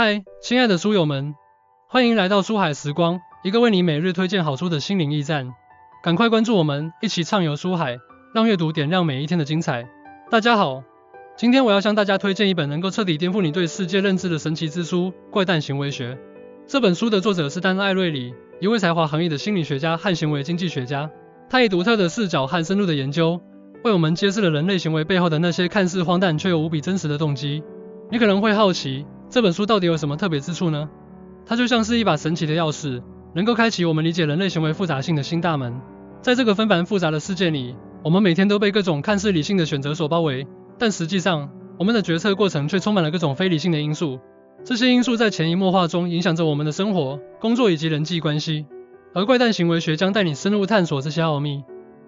嗨，亲爱的书友们，欢迎来到书海时光，一个为你每日推荐好书的心灵驿站。赶快关注我们，一起畅游书海，让阅读点亮每一天的精彩。大家好，今天我要向大家推荐一本能够彻底颠覆你对世界认知的神奇之书《怪诞行为学》。这本书的作者是丹·艾瑞里，一位才华横溢的心理学家和行为经济学家。他以独特的视角和深入的研究，为我们揭示了人类行为背后的那些看似荒诞却又无比真实的动机。你可能会好奇，这本书到底有什么特别之处呢？它就像是一把神奇的钥匙，能够开启我们理解人类行为复杂性的新大门。在这个纷繁复杂的世界里，我们每天都被各种看似理性的选择所包围，但实际上，我们的决策过程却充满了各种非理性的因素。这些因素在潜移默化中影响着我们的生活、工作以及人际关系。而怪诞行为学将带你深入探索这些奥秘。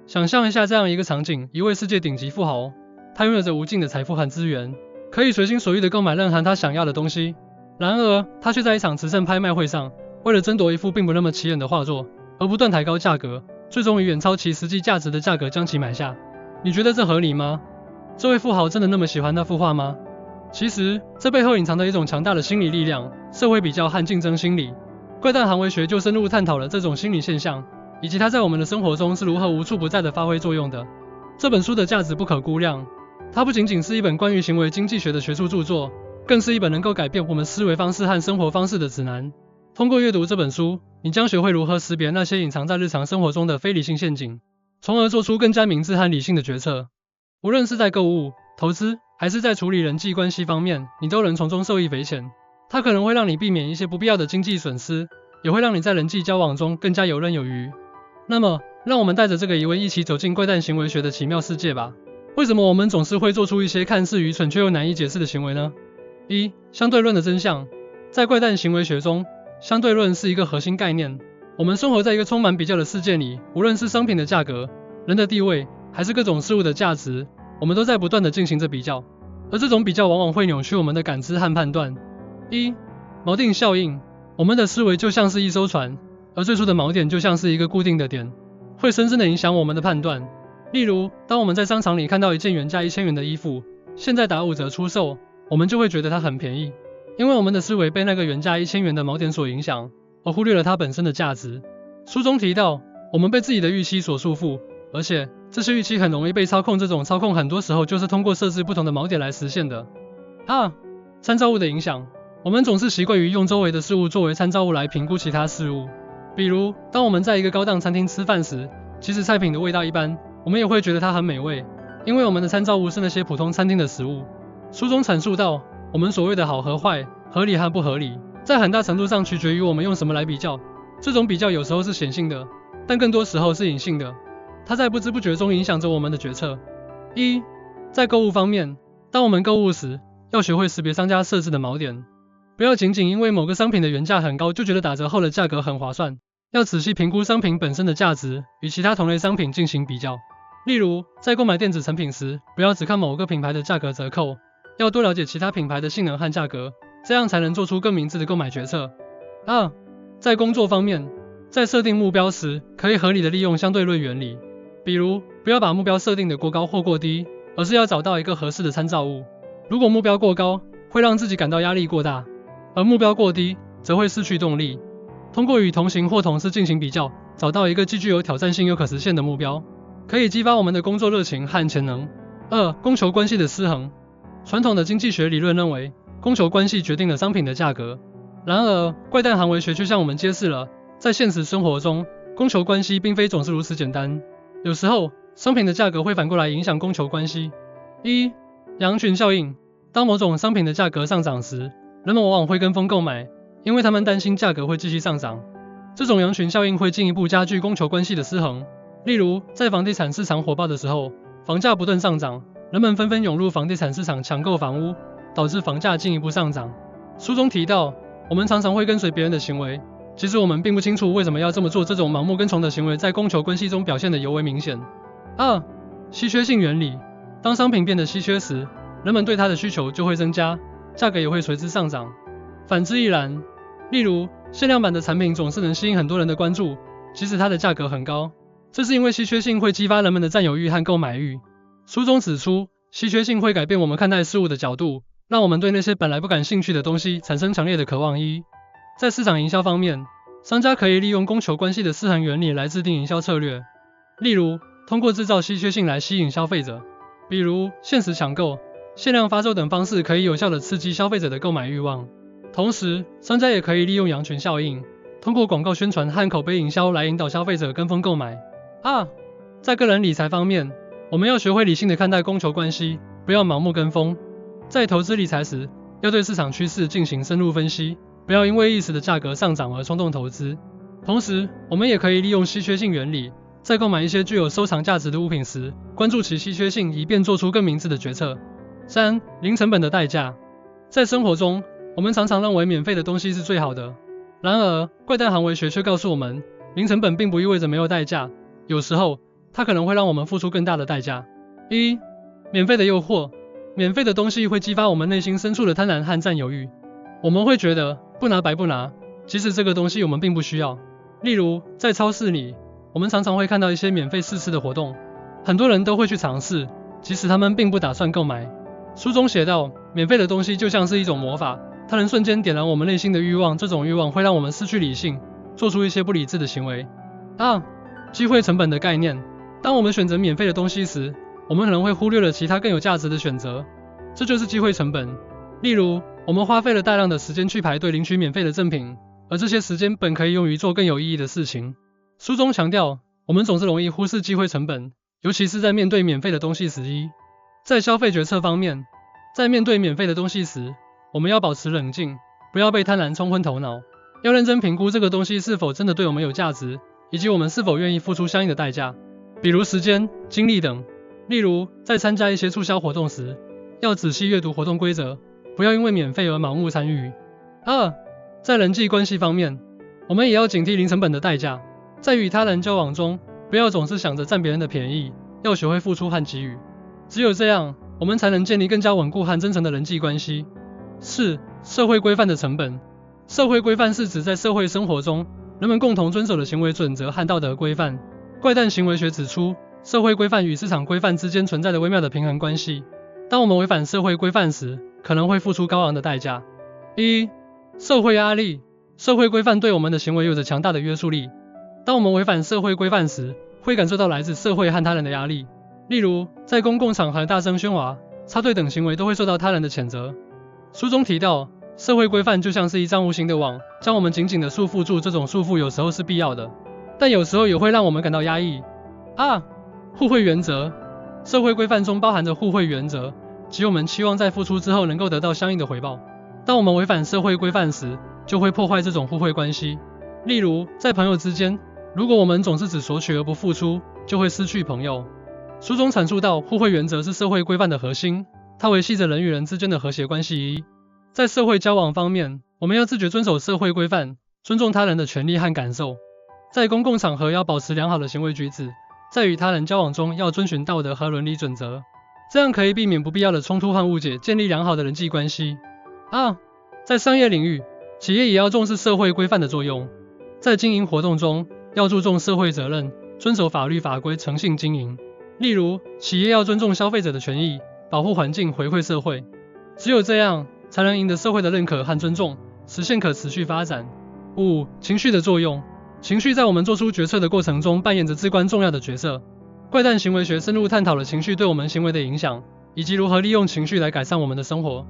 想象一下这样一个场景：一位世界顶级富豪，他拥有着无尽的财富和资源，可以随心所欲地购买任何他想要的东西。然而，他却在一场慈善拍卖会上，为了争夺一幅并不那么起眼的画作，而不断抬高价格，最终以远超其实际价值的价格将其买下。你觉得这合理吗？这位富豪真的那么喜欢那幅画吗？其实，这背后隐藏着一种强大的心理力量——社会比较和竞争心理。怪诞行为学就深入探讨了这种心理现象，以及它在我们的生活中是如何无处不在地发挥作用的。这本书的价值不可估量，它不仅仅是一本关于行为经济学的学术著作，更是一本能够改变我们思维方式和生活方式的指南。通过阅读这本书，你将学会如何识别那些隐藏在日常生活中的非理性陷阱，从而做出更加明智和理性的决策。无论是在购物、投资，还是在处理人际关系方面，你都能从中受益匪浅。它可能会让你避免一些不必要的经济损失，也会让你在人际交往中更加游刃有余。那么，让我们带着这个疑问一起走进怪诞行为学的奇妙世界吧。为什么我们总是会做出一些看似愚蠢却又难以解释的行为呢？相对论的真相。在怪诞行为学中，相对论是一个核心概念。我们生活在一个充满比较的世界里，无论是商品的价格、人的地位，还是各种事物的价值，我们都在不断地进行着比较。而这种比较往往会扭曲我们的感知和判断。锚定效应。我们的思维就像是一艘船，而最初的锚点就像是一个固定的点，会深深地影响我们的判断。例如，当我们在商场里看到一件原价1000元的衣服，现在打5折出售，我们就会觉得它很便宜，因为我们的思维被那个原价1000元的锚点所影响，而忽略了它本身的价值。书中提到，我们被自己的预期所束缚，而且这些预期很容易被操控，这种操控很多时候就是通过设置不同的锚点来实现的。参照物的影响。我们总是习惯于用周围的事物作为参照物来评估其他事物。比如，当我们在一个高档餐厅吃饭时，即使菜品的味道一般，我们也会觉得它很美味，因为我们的参照物是那些普通餐厅的食物。书中阐述到，我们所谓的好和坏、合理和不合理，在很大程度上取决于我们用什么来比较。这种比较有时候是显性的，但更多时候是隐性的，它在不知不觉中影响着我们的决策。在购物方面，当我们购物时，要学会识别商家设置的锚点。不要仅仅因为某个商品的原价很高就觉得打折后的价格很划算，要仔细评估商品本身的价值，与其他同类商品进行比较。例如，在购买电子产品时，不要只看某个品牌的价格折扣，要多了解其他品牌的性能和价格，这样才能做出更明智的购买决策。在工作方面，在设定目标时，可以合理的利用相对论原理，比如，不要把目标设定的过高或过低，而是要找到一个合适的参照物。如果目标过高，会让自己感到压力过大，而目标过低，则会失去动力。通过与同行或同事进行比较，找到一个既具有挑战性又可实现的目标，可以激发我们的工作热情和潜能。供求关系的失衡。传统的经济学理论认为，供求关系决定了商品的价格。然而，怪诞行为学却向我们揭示了，在现实生活中，供求关系并非总是如此简单。有时候，商品的价格会反过来影响供求关系。羊群效应。当某种商品的价格上涨时，人们往往会跟风购买，因为他们担心价格会继续上涨。这种羊群效应会进一步加剧供求关系的失衡。例如，在房地产市场火爆的时候，房价不断上涨，人们纷纷涌入房地产市场抢购房屋，导致房价进一步上涨。书中提到，我们常常会跟随别人的行为，其实我们并不清楚为什么要这么做，这种盲目跟从的行为在供求关系中表现得尤为明显。稀缺性原理。当商品变得稀缺时，人们对它的需求就会增加，价格也会随之上涨。反之亦然。例如，限量版的产品总是能吸引很多人的关注，即使它的价格很高，这是因为稀缺性会激发人们的占有欲和购买欲。书中指出，稀缺性会改变我们看待事物的角度，让我们对那些本来不感兴趣的东西产生强烈的渴望。在市场营销方面，商家可以利用供求关系的失衡原理来制定营销策略，例如通过制造稀缺性来吸引消费者，比如限时抢购、限量发售等方式可以有效地刺激消费者的购买欲望。同时，商家也可以利用羊群效应，通过广告宣传和口碑营销来引导消费者跟风购买。在个人理财方面，我们要学会理性地看待供求关系，不要盲目跟风。在投资理财时，要对市场趋势进行深入分析，不要因为一时的价格上涨而冲动投资。同时，我们也可以利用稀缺性原理，在购买一些具有收藏价值的物品时，关注其稀缺性，以便做出更明智的决策。3. 零成本的代价。在生活中，我们常常认为免费的东西是最好的。然而，怪诞行为学却告诉我们，零成本并不意味着没有代价，有时候，它可能会让我们付出更大的代价。免费的诱惑。免费的东西会激发我们内心深处的贪婪和占有欲。我们会觉得，不拿白不拿，即使这个东西我们并不需要。例如，在超市里，我们常常会看到一些免费试吃的活动，很多人都会去尝试，即使他们并不打算购买。书中写道，免费的东西就像是一种魔法，它能瞬间点燃我们内心的欲望，这种欲望会让我们失去理性，做出一些不理智的行为。机会成本的概念。当我们选择免费的东西时，我们可能会忽略了其他更有价值的选择，这就是机会成本。例如，我们花费了大量的时间去排队领取免费的赠品，而这些时间本可以用于做更有意义的事情。书中强调，我们总是容易忽视机会成本，尤其是在面对免费的东西时。在消费决策方面，在面对免费的东西时，我们要保持冷静，不要被贪婪冲昏头脑，要认真评估这个东西是否真的对我们有价值，以及我们是否愿意付出相应的代价，比如时间、精力等。例如，在参加一些促销活动时，要仔细阅读活动规则，不要因为免费而盲目参与。在人际关系方面，我们也要警惕零成本的代价。在与他人交往中，不要总是想着占别人的便宜，要学会付出和给予。只有这样，我们才能建立更加稳固和真诚的人际关系。4. 社会规范的成本。社会规范是指在社会生活中，人们共同遵守的行为准则和道德规范。怪诞行为学指出，社会规范与市场规范之间存在着微妙的平衡关系。当我们违反社会规范时，可能会付出高昂的代价。社会压力。社会规范对我们的行为有着强大的约束力。当我们违反社会规范时，会感受到来自社会和他人的压力。例如，在公共场合大声喧哗、插队等行为都会受到他人的谴责。书中提到，社会规范就像是一张无形的网，将我们紧紧地束缚住。这种束缚有时候是必要的，但有时候也会让我们感到压抑。互惠原则。社会规范中包含着互惠原则，即我们期望在付出之后能够得到相应的回报。当我们违反社会规范时，就会破坏这种互惠关系。例如，在朋友之间，如果我们总是只索取而不付出，就会失去朋友。书中阐述到，互惠原则是社会规范的核心，它维系着人与人之间的和谐关系。在社会交往方面，我们要自觉遵守社会规范，尊重他人的权利和感受。在公共场合要保持良好的行为举止，在与他人交往中要遵循道德和伦理准则，这样可以避免不必要的冲突和误解，建立良好的人际关系。在商业领域，企业也要重视社会规范的作用。在经营活动中，要注重社会责任，遵守法律法规，诚信经营。例如，企业要尊重消费者的权益，保护环境，回馈社会。只有这样，才能赢得社会的认可和尊重，实现可持续发展。5. 情绪的作用。情绪在我们做出决策的过程中扮演着至关重要的角色。怪诞行为学深入探讨了情绪对我们行为的影响，以及如何利用情绪来改善我们的生活。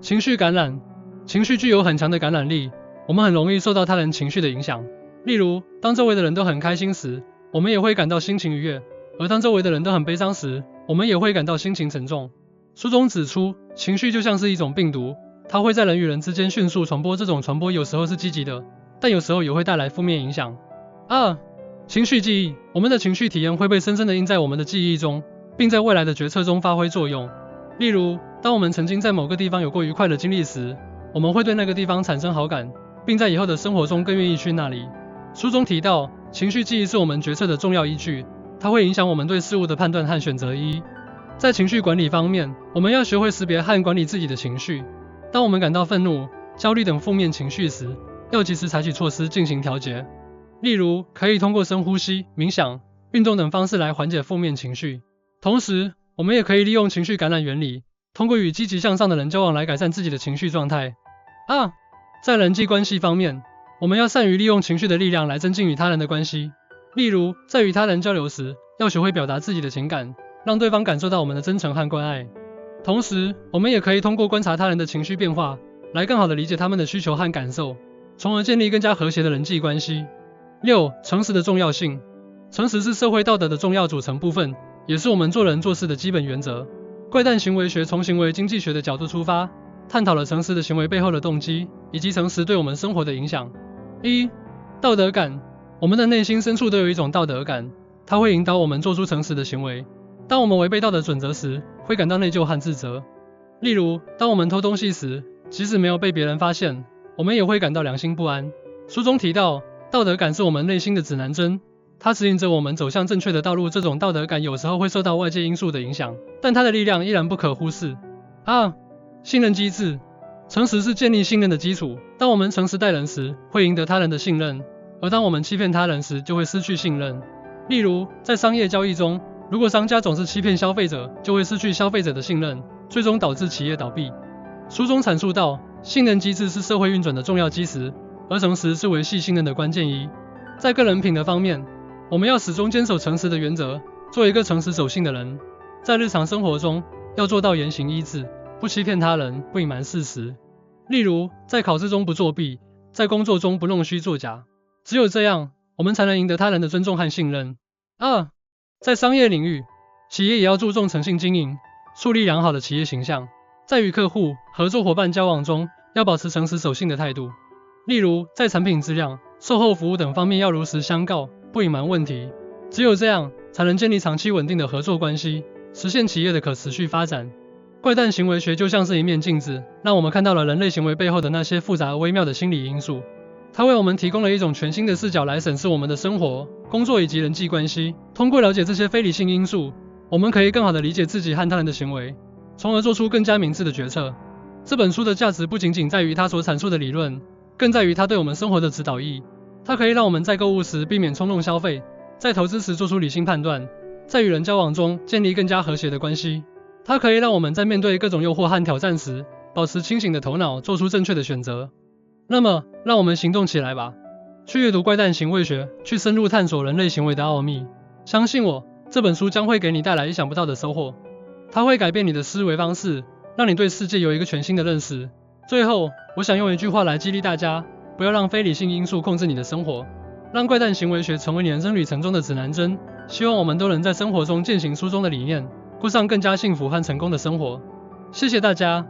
情绪感染。情绪具有很强的感染力，我们很容易受到他人情绪的影响。例如，当周围的人都很开心时，我们也会感到心情愉悦，而当周围的人都很悲伤时，我们也会感到心情沉重。书中指出，情绪就像是一种病毒，它会在人与人之间迅速传播，这种传播有时候是积极的，但有时候也会带来负面影响。情绪记忆。我们的情绪体验会被深深地印在我们的记忆中，并在未来的决策中发挥作用。例如，当我们曾经在某个地方有过愉快的经历时，我们会对那个地方产生好感，并在以后的生活中更愿意去那里。书中提到，情绪记忆是我们决策的重要依据，它会影响我们对事物的判断和选择。在情绪管理方面，我们要学会识别和管理自己的情绪。当我们感到愤怒、焦虑等负面情绪时，要及时采取措施进行调节。例如，可以通过深呼吸、冥想、运动等方式来缓解负面情绪。同时，我们也可以利用情绪感染原理，通过与积极向上的人交往来改善自己的情绪状态。在人际关系方面，我们要善于利用情绪的力量来增进与他人的关系。例如，在与他人交流时，要学会表达自己的情感，让对方感受到我们的真诚和关爱。同时，我们也可以通过观察他人的情绪变化，来更好地理解他们的需求和感受，从而建立更加和谐的人际关系。6. 诚实的重要性。诚实是社会道德的重要组成部分，也是我们做人做事的基本原则。怪诞行为学从行为经济学的角度出发，探讨了诚实的行为背后的动机，以及诚实对我们生活的影响。1. 道德感。我们的内心深处都有一种道德感，它会引导我们做出诚实的行为。当我们违背道德准则时，会感到内疚和自责。例如，当我们偷东西时，即使没有被别人发现，我们也会感到良心不安。书中提到，道德感是我们内心的指南针，它指引着我们走向正确的道路。这种道德感有时候会受到外界因素的影响，但它的力量依然不可忽视。信任机制。诚实是建立信任的基础。当我们诚实待人时，会赢得他人的信任，而当我们欺骗他人时，就会失去信任。例如，在商业交易中，如果商家总是欺骗消费者，就会失去消费者的信任，最终导致企业倒闭。书中阐述到，信任机制是社会运转的重要基石，而诚实是维系信任的关键一。在个人品德方面，我们要始终坚守诚实的原则，做一个诚实守信的人。在日常生活中，要做到言行一致，不欺骗他人，不隐瞒事实。例如，在考试中不作弊，在工作中不弄虚作假。只有这样，我们才能赢得他人的尊重和信任。在商业领域，企业也要注重诚信经营，树立良好的企业形象。在与客户、合作伙伴交往中，要保持诚实守信的态度。例如，在产品质量、售后服务等方面要如实相告，不隐瞒问题。只有这样，才能建立长期稳定的合作关系，实现企业的可持续发展。怪诞行为学就像是一面镜子，让我们看到了人类行为背后的那些复杂而微妙的心理因素。它为我们提供了一种全新的视角来审视我们的生活、工作以及人际关系。通过了解这些非理性因素，我们可以更好地理解自己和他人的行为，从而做出更加明智的决策。这本书的价值不仅仅在于它所阐述的理论，更在于它对我们生活的指导意义。它可以让我们在购物时避免冲动消费，在投资时做出理性判断，在与人交往中建立更加和谐的关系。它可以让我们在面对各种诱惑和挑战时，保持清醒的头脑，做出正确的选择。那么，让我们行动起来吧，去阅读怪诞行为学，去深入探索人类行为的奥秘。相信我，这本书将会给你带来意想不到的收获。它会改变你的思维方式，让你对世界有一个全新的认识。最后，我想用一句话来激励大家，不要让非理性因素控制你的生活，让怪诞行为学成为你人生旅程中的指南针。希望我们都能在生活中践行书中的理念，过上更加幸福和成功的生活。谢谢大家。